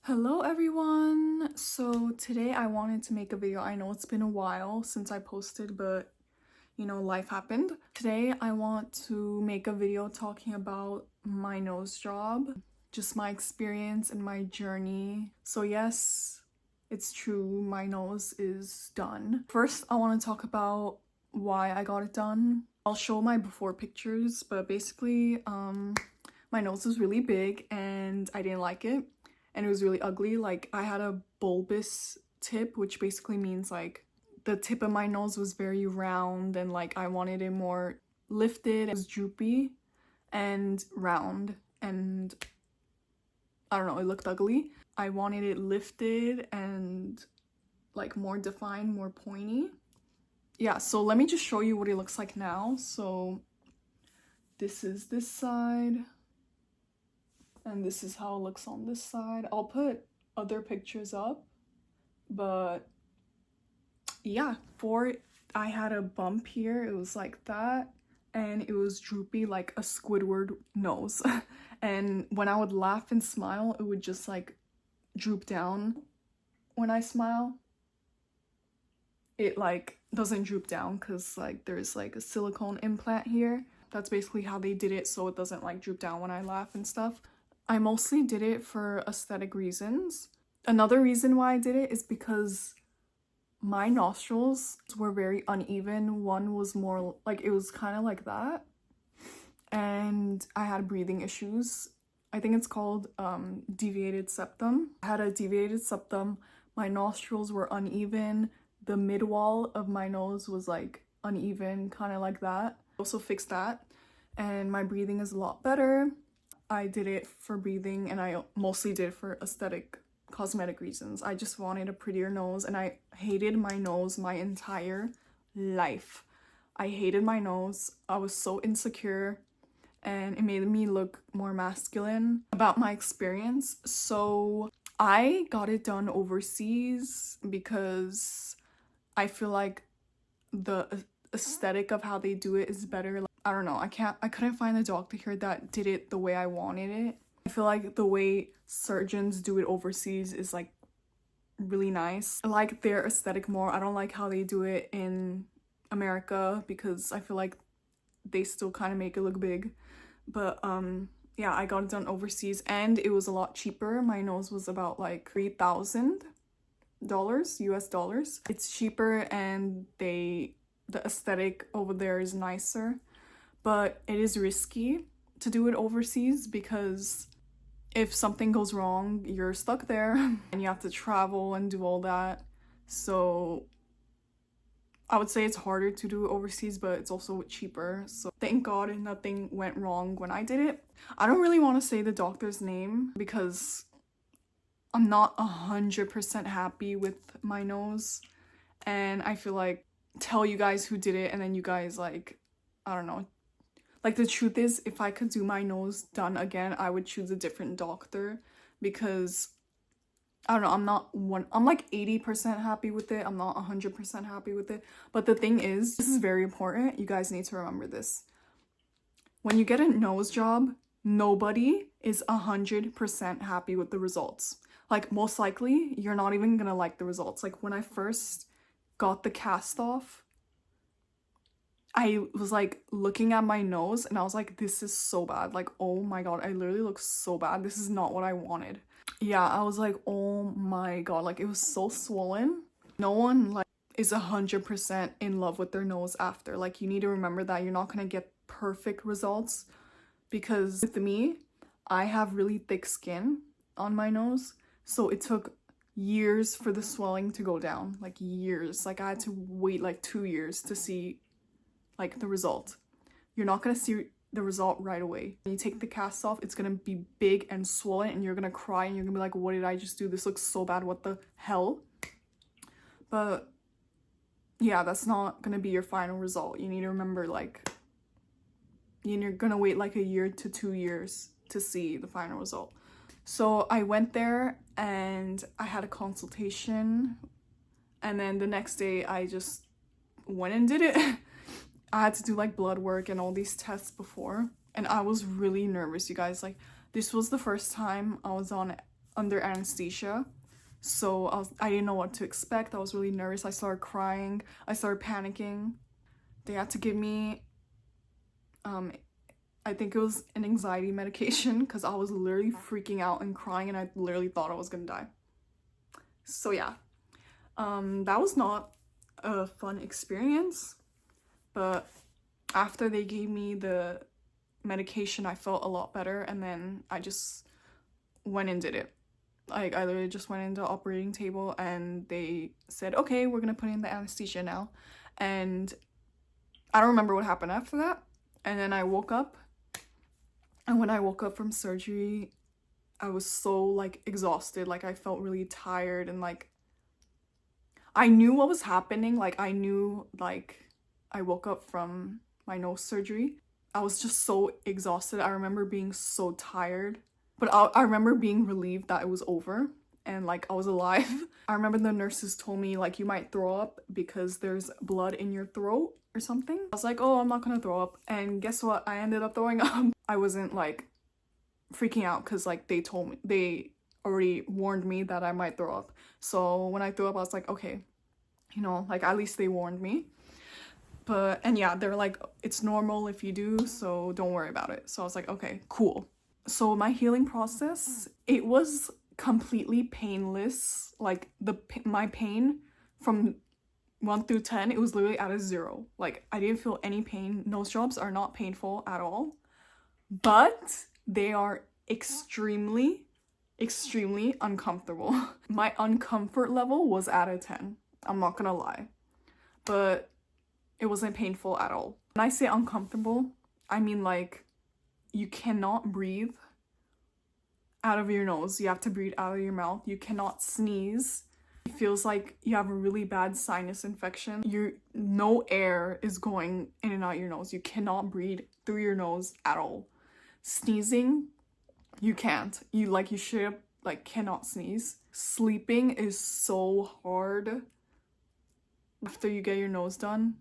Hello everyone! So today I wanted to make a video. I know it's been a while since I posted, but life happened. Today I want to make a video talking about my nose job, just my experience and my journey. So yes, it's true, my nose is done. First, I want to talk about why I got it done. I'll show my before pictures, but basically, my nose was really big and I didn't like it. And it was really ugly. Like, I had a bulbous tip, which basically means like the tip of my nose was very round and like I wanted it more lifted. It was droopy and round and I don't know, it looked ugly. I wanted it lifted and like more defined, more pointy. Yeah, so let me just show you what it looks like now. So this is this side. And this is how it looks on this side. I'll put other pictures up, but yeah, before I had a bump here, it was like that, and it was droopy like a Squidward nose. And when I would laugh and smile, it would just like droop down. When I smile, it like doesn't droop down because like there's like a silicone implant here. That's basically how they did it, so it doesn't like droop down when I laugh and stuff. I mostly did it for aesthetic reasons. Another reason why I did it is because my nostrils were very uneven. One was more like, it was kind of like that. And I had breathing issues. I think it's called deviated septum. I had a deviated septum. My nostrils were uneven. The mid wall of my nose was like uneven, kind of like that. Also fixed that. And my breathing is a lot better. I did it for breathing and I mostly did it for aesthetic, cosmetic reasons. I just wanted a prettier nose and I hated my nose my entire life. I hated my nose. I was so insecure and it made me look more masculine. About my experience, so I got it done overseas because I feel like the aesthetic of how they do it is better. I don't know, I couldn't find a doctor here that did it the way I wanted it. I feel like the way surgeons do it overseas is like really nice. I like their aesthetic more. I don't like how they do it in America because I feel like they still kind of make it look big. But yeah, I got it done overseas and it was a lot cheaper. My nose was about like $3,000 US dollars. It's cheaper and the aesthetic over there is nicer. But it is risky to do it overseas because if something goes wrong, you're stuck there and you have to travel and do all that. So I would say it's harder to do it overseas, but it's also cheaper. So thank God nothing went wrong when I did it. I don't really want to say the doctor's name because I'm not 100% happy with my nose. And I feel like tell you guys who did it and then you guys like, I don't know. Like, the truth is, if I could do my nose done again, I would choose a different doctor because, I don't know, I'm like 80% happy with it. I'm not 100% happy with it. But the thing is, this is very important. You guys need to remember this. When you get a nose job, nobody is 100% happy with the results. Like, most likely, you're not even gonna like the results. Like, when I first got the cast off, I was like looking at my nose and I was like, this is so bad. Like, oh my God, I literally look so bad. This is not what I wanted. Yeah, I was like, oh my God, like it was so swollen. No one like is 100% in love with their nose after. Like, you need to remember that you're not gonna get perfect results because with me, I have really thick skin on my nose. So it took years for the swelling to go down, like years. Like, I had to wait like 2 years to see like the result. You're not gonna see the result right away. When you take the cast off, it's gonna be big and swollen and you're gonna cry and you're gonna be like, what did I just do? This looks so bad, what the hell? But yeah, that's not gonna be your final result. You need to remember, like, you're gonna wait like a year to 2 years to see the final result. So I went there and I had a consultation and then the next day I just went and did it. I had to do like blood work and all these tests before and I was really nervous, you guys. Like, this was the first time I was on under anesthesia. So I didn't know what to expect. I was really nervous. I started crying. I started panicking. They had to give me, I think it was an anxiety medication because I was literally freaking out and crying and I literally thought I was gonna die. So yeah, that was not a fun experience, but after they gave me the medication, I felt a lot better, and then I just went and did it. Like, I literally just went into the operating table and they said, okay, we're gonna put in the anesthesia now. And I don't remember what happened after that. And then I woke up, and when I woke up from surgery, I was so like exhausted. Like, I felt really tired, and like I knew what was happening. Like, I knew, like, I woke up from my nose surgery. I was just so exhausted. I remember being so tired, but I remember being relieved that it was over and like I was alive. I remember the nurses told me like, you might throw up because there's blood in your throat or something. I was like, oh, I'm not gonna throw up. And guess what? I ended up throwing up. I wasn't like freaking out because like they already warned me that I might throw up. So when I threw up, I was like, okay, you know, like at least they warned me. But, and yeah, they're like, it's normal if you do, so don't worry about it. So I was like, okay, cool. So my healing process, it was completely painless. Like my pain from 1 through 10, it was literally at a 0. Like, I didn't feel any pain. Nose jobs are not painful at all, but they are extremely uncomfortable. My uncomfort level was at a 10. I'm not gonna lie, but it wasn't painful at all. When I say uncomfortable, I mean like you cannot breathe out of your nose. You have to breathe out of your mouth. You cannot sneeze. It feels like you have a really bad sinus infection. No air is going in and out your nose. You cannot breathe through your nose at all. Sneezing, you can't. You straight up like cannot sneeze. Sleeping is so hard after you get your nose done.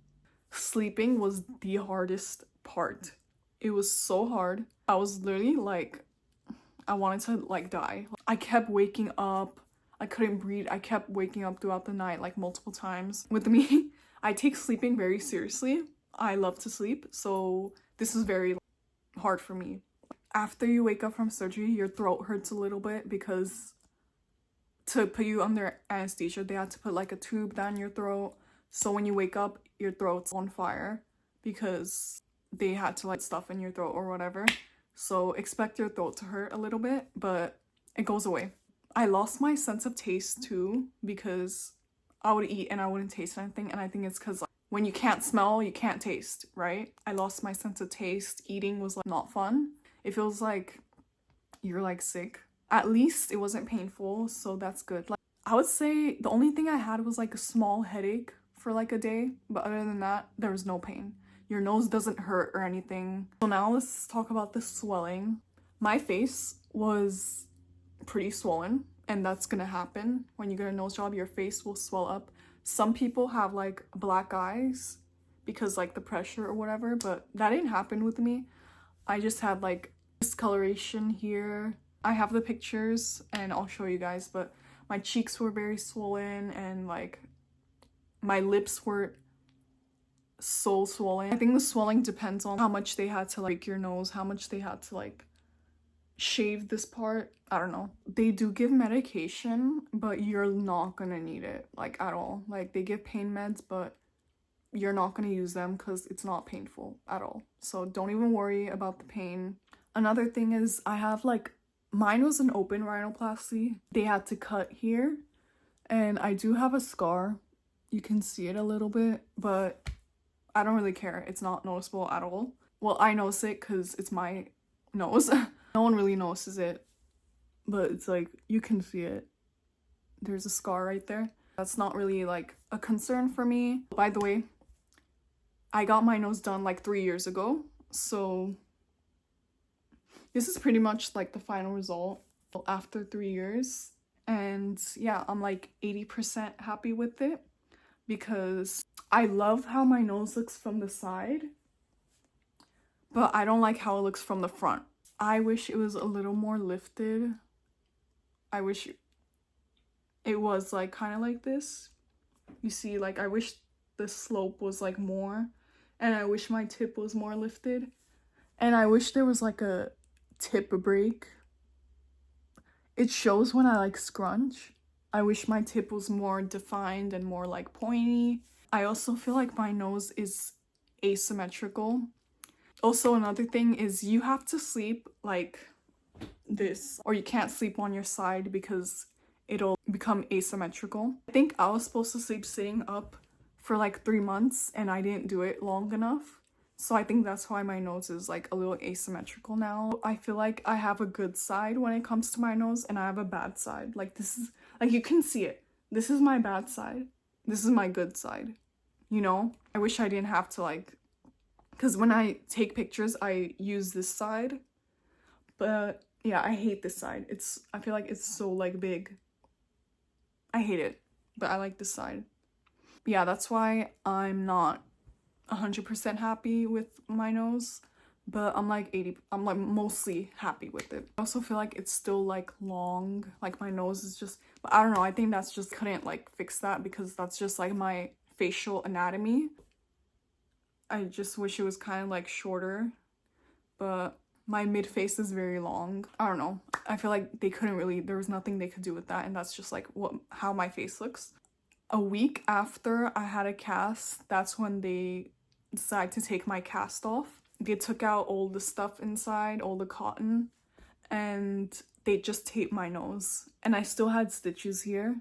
Sleeping was the hardest part. It was so hard. I was literally like, I wanted to like die. I kept waking up. I couldn't breathe. I kept waking up throughout the night like multiple times. With me, I take sleeping very seriously. I love to sleep, so this is very hard for me. After you wake up from surgery, your throat hurts a little bit because to put you under anesthesia, they had to put like a tube down your throat. So when you wake up, your throat's on fire because they had to like stuff in your throat or whatever. So expect your throat to hurt a little bit, but it goes away. I lost my sense of taste too because I would eat and I wouldn't taste anything. And I think it's because like, when you can't smell, you can't taste, right? I lost my sense of taste. Eating was like not fun. It feels like you're like sick. At least it wasn't painful, so that's good. Like, I would say the only thing I had was like a small headache for like a day, but other than that, there was no pain. Your nose doesn't hurt or anything. So now let's talk about the swelling. My face was pretty swollen, and that's gonna happen when you get a nose job. Your face will swell up. Some people have like black eyes because like the pressure or whatever, but that didn't happen with me. I just had like discoloration here. I have the pictures and I'll show you guys, but my cheeks were very swollen and like my lips were so swollen. I think the swelling depends on how much they had to like break your nose, how much they had to like shave this part. I don't know. They do give medication, but you're not gonna need it like at all. Like they give pain meds, but you're not gonna use them because it's not painful at all. So don't even worry about the pain. Another thing is I have like, mine was an open rhinoplasty. They had to cut here and I do have a scar. You can see it a little bit, but I don't really care. It's not noticeable at all. Well, I notice it because it's my nose. No one really notices it, but it's like, you can see it. There's a scar right there. That's not really like a concern for me. By the way, I got my nose done like 3 years ago, so this is pretty much like the final result after 3 years. And yeah, I'm like 80% happy with it because I love how my nose looks from the side, but I don't like how it looks from the front. I wish it was a little more lifted. I wish it was like kind of like this. You see, like, I wish the slope was like more, and I wish my tip was more lifted, and I wish there was like a tip break. It shows when I like scrunch. I wish my tip was more defined and more like pointy. I also feel like my nose is asymmetrical. Also, another thing is you have to sleep like this, or you can't sleep on your side because it'll become asymmetrical. I think I was supposed to sleep sitting up for like 3 months and I didn't do it long enough. So I think that's why my nose is like a little asymmetrical now. I feel like I have a good side when it comes to my nose and I have a bad side. Like this is, like you can see it. This is my bad side. This is my good side. You know? I wish I didn't have to like, because when I take pictures, I use this side. But yeah, I hate this side. I feel like it's so like big. I hate it, but I like this side. Yeah, that's why I'm not 100% happy with my nose, but I'm like mostly happy with it. I also feel like it's still like long, like my nose is just, but I don't know, I think that's just, couldn't like fix that because that's just like my facial anatomy. I just wish it was kind of like shorter, but my mid face is very long. I don't know. I feel like they couldn't really, there was nothing they could do with that, and that's just like how my face looks. A week after I had a cast, that's when they decided to take my cast off. They took out all the stuff inside, all the cotton, and they just taped my nose. And I still had stitches here.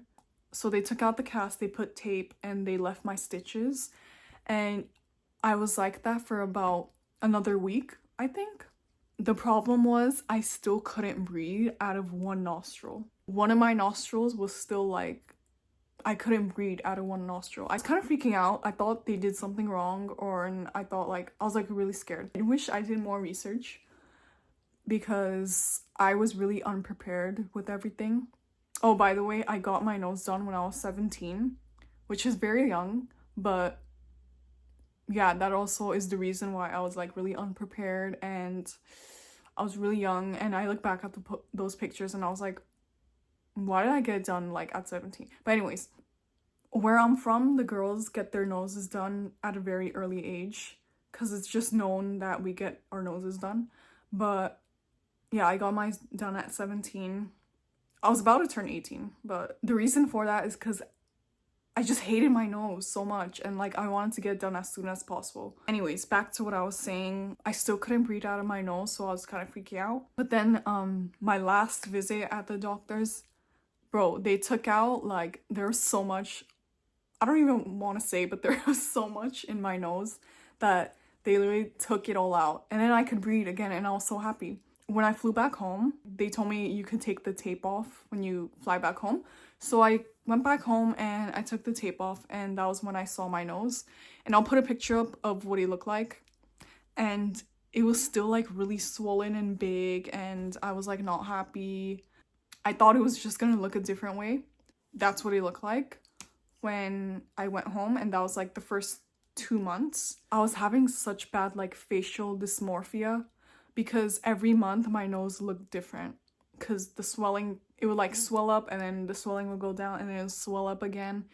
So they took out the cast, they put tape, and they left my stitches. And I was like that for about another week, I think. The problem was I still couldn't breathe out of one nostril. One of my nostrils was still like, I couldn't breathe out of one nostril. I was kind of freaking out. I thought they did something wrong, and I thought like, I was like really scared. I wish I did more research because I was really unprepared with everything. Oh, by the way, I got my nose done when I was 17, which is very young, but yeah, that also is the reason why I was like really unprepared and I was really young. And I look back at those pictures and I was like, why did I get it done like at 17? But anyways, where I'm from, the girls get their noses done at a very early age because it's just known that we get our noses done. But yeah, I got mine done at 17. I was about to turn 18, but the reason for that is because I just hated my nose so much and like I wanted to get it done as soon as possible. Anyways, back to what I was saying. I still couldn't breathe out of my nose, so I was kind of freaking out. But then my last visit at the doctor's, bro, they took out like, there was so much, I don't even want to say, but there was so much in my nose that they literally took it all out. And then I could breathe again and I was so happy. When I flew back home, they told me you could take the tape off when you fly back home. So I went back home and I took the tape off, and that was when I saw my nose. And I'll put a picture up of what it looked like. And it was still like really swollen and big, and I was like not happy. I thought it was just gonna look a different way. That's what it looked like when I went home, and that was like the first 2 months. I was having such bad like facial dysmorphia because every month my nose looked different because the swelling, it would like swell up and then the swelling would go down and then it would swell up again.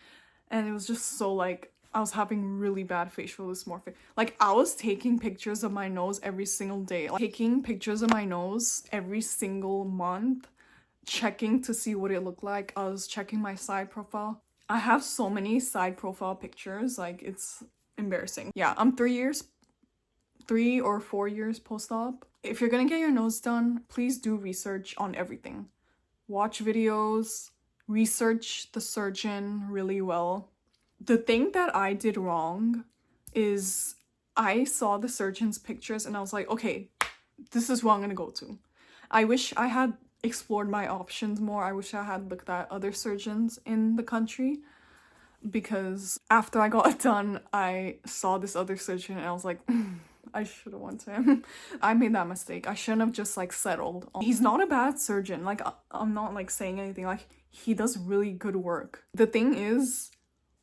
And it was just so like, I was having really bad facial dysmorphia. Like I was taking pictures of my nose every single day, like taking pictures of my nose every single month, checking to see what it looked like. I was checking my side profile. I have so many side profile pictures, like it's embarrassing. Yeah, I'm 3 or 4 years post-op. If you're gonna get your nose done, please do research on everything. Watch videos, research the surgeon really well. The thing that I did wrong is I saw the surgeon's pictures and I was like, okay, this is what I'm gonna go to. I wish I had explored my options more. I wish I had looked at other surgeons in the country, because after I got it done, I saw this other surgeon and I was like, I should have went to him. I made that mistake. I shouldn't have just like settled. He's not a bad surgeon. Like I'm not like saying anything. Like he does really good work. The thing is,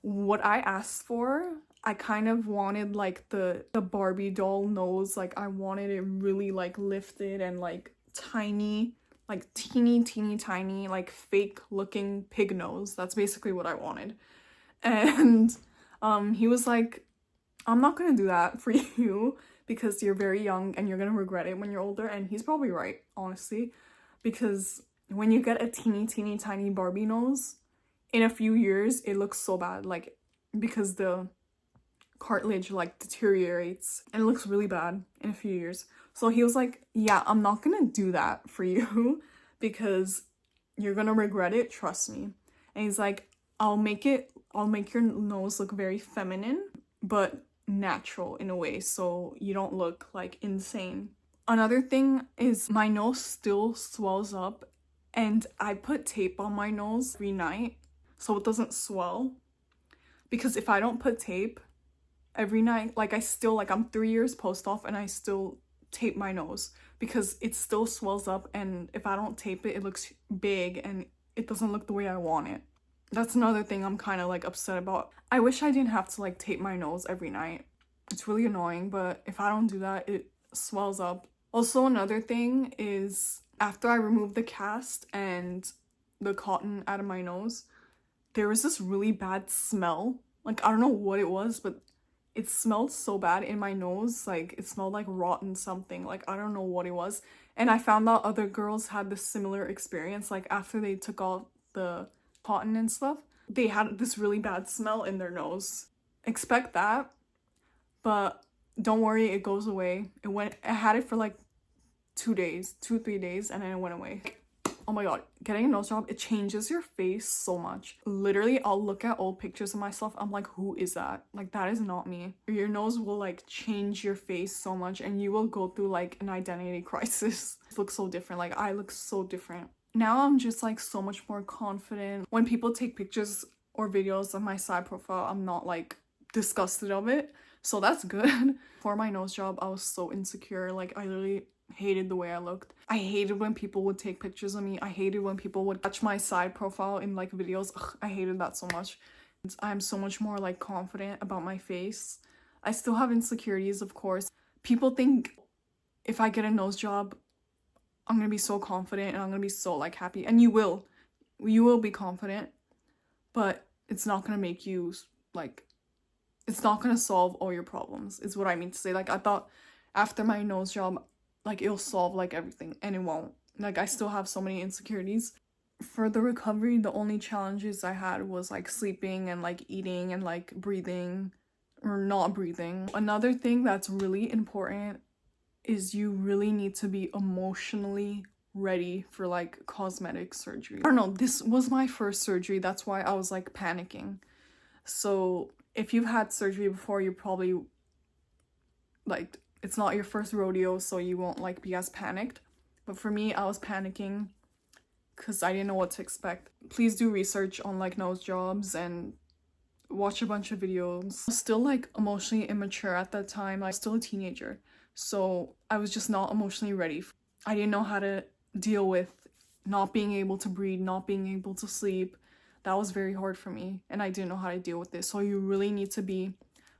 what I asked for, I kind of wanted like the Barbie doll nose. Like I wanted it really like lifted and like tiny, like teeny tiny, like fake looking pig nose. That's basically what I wanted. And he was like, I'm not gonna do that for you because you're very young and you're gonna regret it when you're older. And he's probably right, honestly, because when you get a teeny tiny Barbie nose, in a few years it looks so bad, like because the cartilage like deteriorates and it looks really bad in a few years. So he was like, yeah, I'm not gonna do that for you because you're gonna regret it, trust me. And he's like, I'll make your nose look very feminine but natural in a way, so you don't look like insane. Another thing is my nose still swells up, and I put tape on my nose every night so it doesn't swell, because if I don't put tape every night, like I'm 3 years post-op and I still tape my nose because it still swells up, and if I don't tape it, it looks big and it doesn't look the way I want it. That's another thing I'm kind of like upset about. I wish I didn't have to like tape my nose every night. It's really annoying, but if I don't do that, it swells up. Also, another thing is after I removed the cast and the cotton out of my nose, there was this really bad smell. Like, I don't know what it was, but it smelled so bad in my nose. Like, it smelled like rotten something. Like, I don't know what it was. And I found out other girls had this similar experience. Like, after they took off the cotton and stuff, they had this really bad smell in their nose. Expect that, but don't worry, it goes away. I had it for like 3 days, and then it went away. Oh my god, getting a nose job, it changes your face so much. Literally, I'll look at old pictures of myself, I'm like, who is that? Like, that is not me. Your nose will like change your face so much, and you will go through like an identity crisis. It looks so different. Like, I look so different. Now I'm just like so much more confident. When people take pictures or videos of my side profile, I'm not like disgusted of it. So that's good. For my nose job, I was so insecure. Like, I literally hated the way I looked. I hated when people would take pictures of me. I hated when people would watch my side profile in like videos. Ugh, I hated that so much. I'm so much more like confident about my face. I still have insecurities, of course. People think if I get a nose job, I'm gonna be so confident and I'm gonna be so like happy. And you will be confident, but it's not gonna make you like, it's not gonna solve all your problems, is what I mean to say. Like, I thought after my nose job, like, it'll solve like everything, and it won't. Like, I still have so many insecurities. For the recovery, the only challenges I had was like sleeping and like eating and like breathing or not breathing. Another thing that's really important is you really need to be emotionally ready for like cosmetic surgery. I don't know, this was my first surgery, that's why I was like panicking. So if you've had surgery before, you probably like, it's not your first rodeo, so you won't like be as panicked. But for me, I was panicking because I didn't know what to expect. Please do research on like nose jobs and watch a bunch of videos. I was still like emotionally immature at that time. I was still a teenager, so I was just not emotionally ready. I didn't know how to deal with not being able to breathe, not being able to sleep. That was very hard for me, and I didn't know how to deal with this. So you really need to be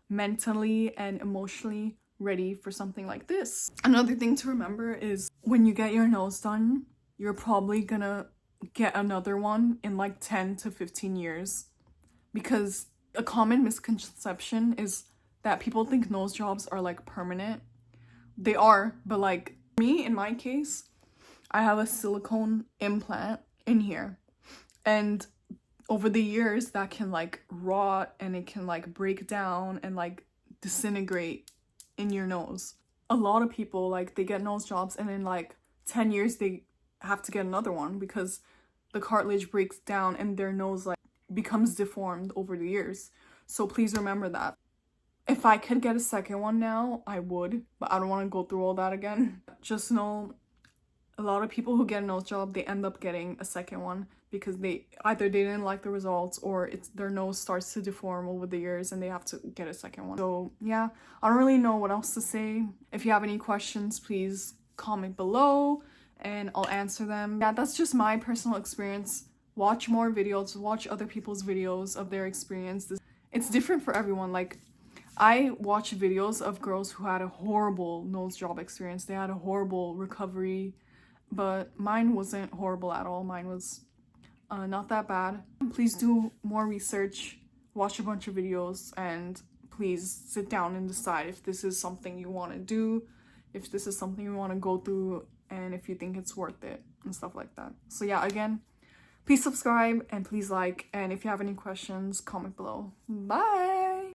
mentally and emotionally ready for something like this. Another thing to remember is when you get your nose done, you're probably gonna get another one in like 10 to 15 years, because a common misconception is that people think nose jobs are like permanent. They are, but like me, in my case, I have a silicone implant in here, and over the years that can like rot and it can like break down and like disintegrate in your nose. A lot of people, like, they get nose jobs and in like 10 years they have to get another one because the cartilage breaks down and their nose like becomes deformed over the years. So please remember that. If I could get a second one now, I would, but I don't want to go through all that again. Just know a lot of people who get a nose job, they end up getting a second one because they didn't like the results, or their nose starts to deform over the years and they have to get a second one. So yeah, I don't really know what else to say. If you have any questions, please comment below and I'll answer them. Yeah, that's just my personal experience. Watch more videos, watch other people's videos of their experience. It's different for everyone. Like, I watch videos of girls who had a horrible nose job experience. They had a horrible recovery. but mine wasn't horrible at all. Mine was not that bad. Please do more research, watch a bunch of videos, and please sit down and decide if this is something you want to do, if this is something you want to go through, and if you think it's worth it and stuff like that. So yeah, again, please subscribe and please like, and if you have any questions, comment below. Bye!